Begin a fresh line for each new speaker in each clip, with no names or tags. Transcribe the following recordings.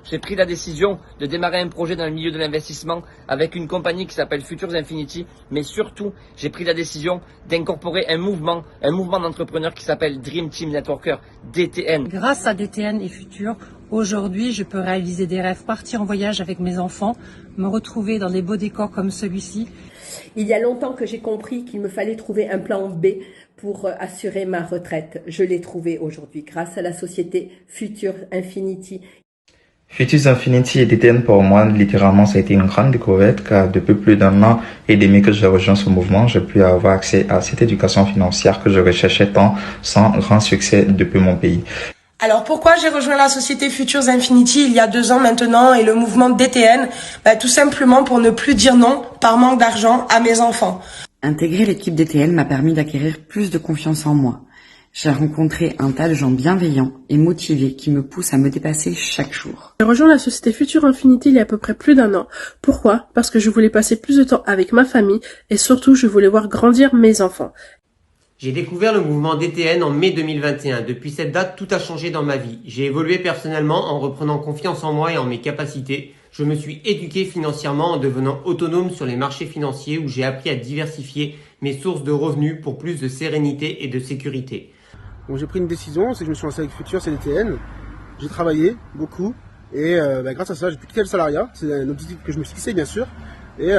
J'ai pris la décision de démarrer un projet dans le milieu de l'investissement avec une compagnie qui s'appelle Futures Infinity, mais surtout, j'ai pris la décision d'incorporer un mouvement d'entrepreneurs qui s'appelle Dream Team Networker, DTN.
Grâce à DTN et Futur, aujourd'hui, je peux réaliser des rêves, partir en voyage avec mes enfants, me retrouver dans des beaux décors comme celui-ci.
Il y a longtemps que j'ai compris qu'il me fallait trouver un plan B pour assurer ma retraite. Je l'ai trouvé aujourd'hui grâce à la société Futures Infinity.
Futures Infinity et DTN pour moi, littéralement, ça a été une grande découverte car depuis plus d'un an et demi que j'ai rejoint ce mouvement, j'ai pu avoir accès à cette éducation financière que je recherchais tant sans grand succès depuis mon pays.
Alors pourquoi j'ai rejoint la société Futures Infinity il y a 2 ans maintenant et le mouvement DTN? Tout simplement pour ne plus dire non par manque d'argent à mes enfants.
Intégrer l'équipe DTN m'a permis d'acquérir plus de confiance en moi. J'ai rencontré un tas de gens bienveillants et motivés qui me poussent à me dépasser chaque jour.
J'ai rejoint la société Futures Infinity il y a à peu près plus d'1 an. Pourquoi? Parce que je voulais passer plus de temps avec ma famille et surtout je voulais voir grandir mes enfants.
J'ai découvert le mouvement DTN en mai 2021. Depuis cette date, tout a changé dans ma vie. J'ai évolué personnellement en reprenant confiance en moi et en mes capacités. Je me suis éduqué financièrement en devenant autonome sur les marchés financiers où j'ai appris à diversifier mes sources de revenus pour plus de sérénité et de sécurité.
Donc j'ai pris une décision, c'est que je me suis lancé avec Futur, c'est DTN. J'ai travaillé beaucoup et grâce à ça, j'ai pu quitter le salariat. C'est un objectif que je me suis fixé bien sûr. Et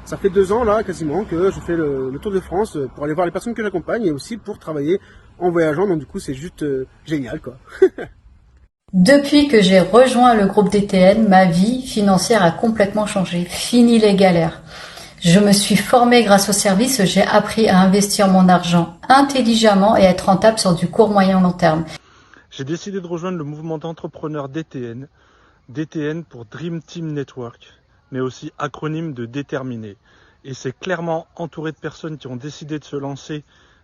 ça fait 2 ans là quasiment que je fais le tour de France pour aller voir les personnes que j'accompagne et aussi pour travailler en voyageant. Donc du coup c'est juste génial quoi.
Depuis que j'ai rejoint le groupe DTN, ma vie financière a complètement changé. Fini les galères. Je me suis formée grâce au service, j'ai appris à investir mon argent intelligemment et à être rentable sur du court, moyen, long terme.
J'ai décidé de rejoindre le mouvement d'entrepreneurs DTN, DTN pour Dream Team Network, mais aussi acronyme de déterminé. Et c'est clairement entouré de personnes qui ont décidé de se lancer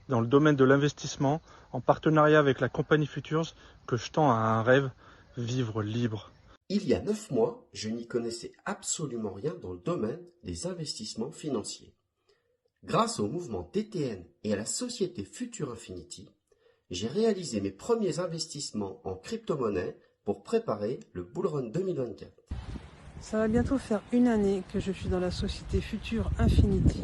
dans le domaine de l'investissement en partenariat avec la compagnie Futures que je tends à un rêve, vivre libre.
Il y a 9 mois, je n'y connaissais absolument rien dans le domaine des investissements financiers. Grâce au mouvement DTN et à la société Futures Infinity, j'ai réalisé mes premiers investissements en crypto-monnaie pour préparer le Bull Run 2024.
Ça va bientôt faire 1 année que je suis dans la société Futures Infinity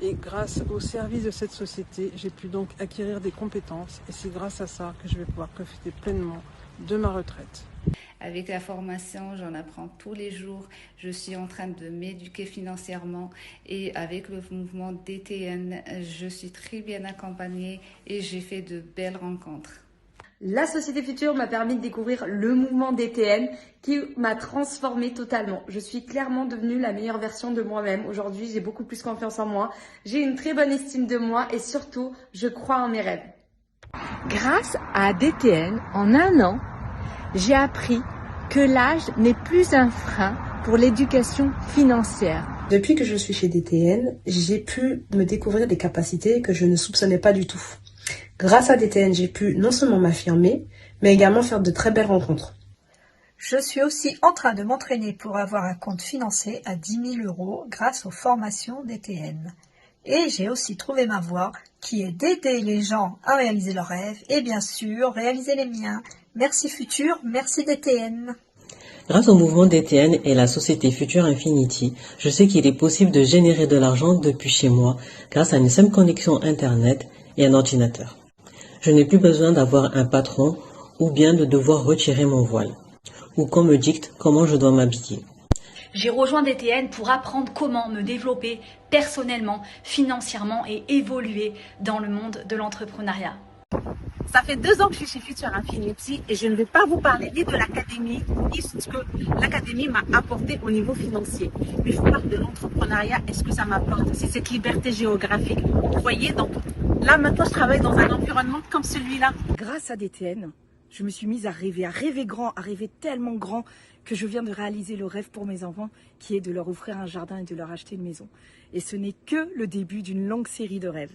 et grâce au service de cette société, j'ai pu donc acquérir des compétences et c'est grâce à ça que je vais pouvoir profiter pleinement de ma retraite.
Avec la formation, j'en apprends tous les jours. Je suis en train de m'éduquer financièrement et avec le mouvement DTN, je suis très bien accompagnée et j'ai fait de belles rencontres.
La société Future m'a permis de découvrir le mouvement DTN qui m'a transformée totalement. Je suis clairement devenue la meilleure version de moi-même. Aujourd'hui, j'ai beaucoup plus confiance en moi. J'ai une très bonne estime de moi et surtout, je crois en mes rêves.
Grâce à DTN, en 1 an, j'ai appris que l'âge n'est plus un frein pour l'éducation financière.
Depuis que je suis chez DTN, j'ai pu me découvrir des capacités que je ne soupçonnais pas du tout. Grâce à DTN, j'ai pu non seulement m'affirmer, mais également faire de très belles rencontres.
Je suis aussi en train de m'entraîner pour avoir un compte financier à 10 000 € grâce aux formations DTN. Et j'ai aussi trouvé ma voie qui est d'aider les gens à réaliser leurs rêves et bien sûr réaliser les miens. Merci Futur, merci DTN.
Grâce au mouvement DTN et la société Futures Infinity, je sais qu'il est possible de générer de l'argent depuis chez moi grâce à une simple connexion Internet et un ordinateur. Je n'ai plus besoin d'avoir un patron ou bien de devoir retirer mon voile ou qu'on me dicte comment je dois m'habiller.
J'ai rejoint DTN pour apprendre comment me développer personnellement, financièrement et évoluer dans le monde de l'entrepreneuriat.
Ça fait 2 ans que je suis chez Futures Infinity et je ne vais pas vous parler ni de l'académie, ni ce que l'académie m'a apporté au niveau financier. Mais je vous parle de l'entrepreneuriat et ce que ça m'apporte. C'est cette liberté géographique. Vous voyez, donc là maintenant je travaille dans un environnement comme celui-là.
Grâce à DTN, je me suis mise à rêver grand, à rêver tellement grand que je viens de réaliser le rêve pour mes enfants qui est de leur offrir un jardin et de leur acheter une maison. Et ce n'est que le début d'une longue série de rêves.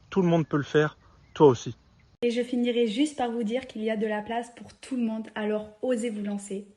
tout le monde peut le faire, toi aussi.
Et je finirai juste par vous dire qu'il y a de la place pour tout le monde, alors osez vous lancer.